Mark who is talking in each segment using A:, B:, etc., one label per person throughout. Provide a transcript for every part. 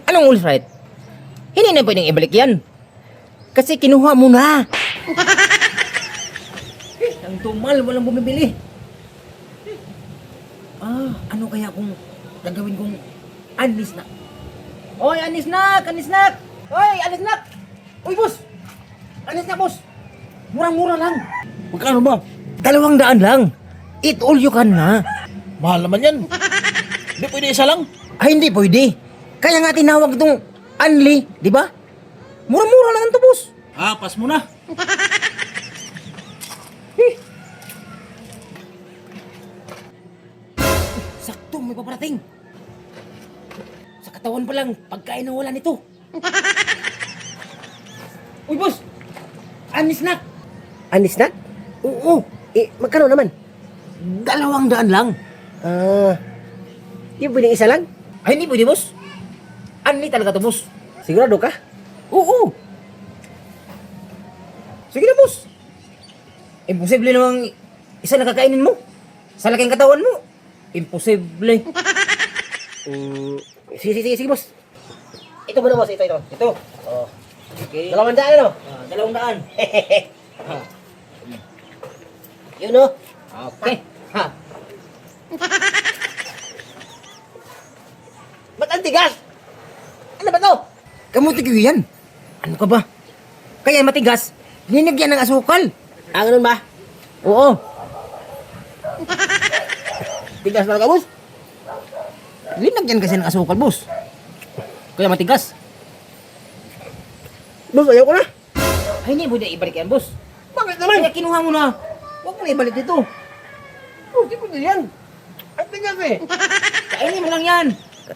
A: Anong all right? Hindi na pwedeng ibalik yan. Kasi kinuha mo na. Ang tumal, walang bumibili. Ano kaya kung gagawin kong anis na? Oy, anis na! Anis na! Oy, anis na! Uy, boss! Anis na, boss! Murang-mura lang.
B: Magkano ba?
A: 200 lang. Eat all you can na.
B: Mahal naman yan. Hindi pwede isa lang.
A: Ay, hindi pwede. Kaya nga tinawag itong Anli, di ba? Mura-mura lang ito, boss.
B: Pas mo na.
A: Sakto, may paparating. Sa katawan pa lang, pagkain na wala nito. Uy, boss! Anis na!
C: Anis na?
A: Oo,
C: Magkano naman?
A: 200 lang.
C: Di pwedeng isa lang?
A: Ay, hindi pwede, boss. Anli talaga to, boss.
C: Sigurado ka?
A: Oo. Sige na, boss. Imposible namang isa na kakainin mo. Sa laking katawan mo. Imposible.
C: Sige, boss. Ito muna, boss. Ito.
A: Oh. Okay.
C: 200 ano?
A: 200.
C: Yun no?
A: Okay. Ha.
C: Ba't ang tigas? Ano ba to?
A: Kamuti ko yan. Ano ka ba? Kaya matigas, linagyan ng asukal.
C: Ganun ba?
A: Oo.
C: Tigas talaga, boss?
A: Linagyan kasi ng asukal, boss. Kaya matigas.
C: Boss, ayaw ko na.
A: Ay, hindi mo na ibalik yan, boss.
C: Bakit naman?
A: Kaya kinuha mo na. Huwag mo na ibalik dito.
C: Oh, di pwede yan. Ang tigas eh.
A: Kainin mo lang yan.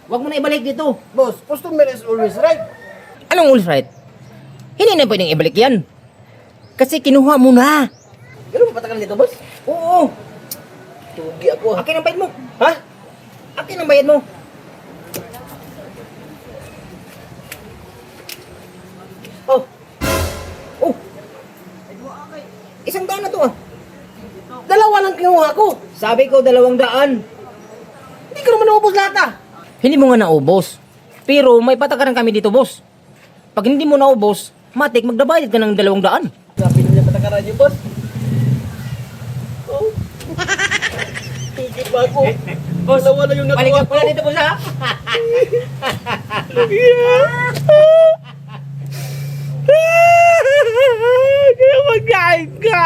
A: Huwag mo na ibalik dito.
C: Boss, customer is always right.
A: Anong all right? Hindi na pwedeng ibalik yan. Kasi kinuha mo na.
C: Ganun ba patagal nito, boss?
A: Oo.
C: Tugi ako.
A: Akin ang bayad mo.
C: Ha?
A: Akin ang bayad mo.
C: Oh,
A: Oh. Isang daan na to ah.
C: dalawa lang kinuha ko.
A: Sabi ko 200.
C: Hindi ko naman naubos lahat ah.
A: Hindi mo nga naubos. Pero may patakaran kami dito, boss. Pag hindi mo naubos, matik magdabayad ka ng 200.
C: Sabi nila patakaran niyo, boss. Oh. Tugi pa ako.
A: Boss,
C: Dalawa lang yung
A: balik
C: nakuha
A: ka pala dito, boss, ha?
C: Kaya mag-guide ka!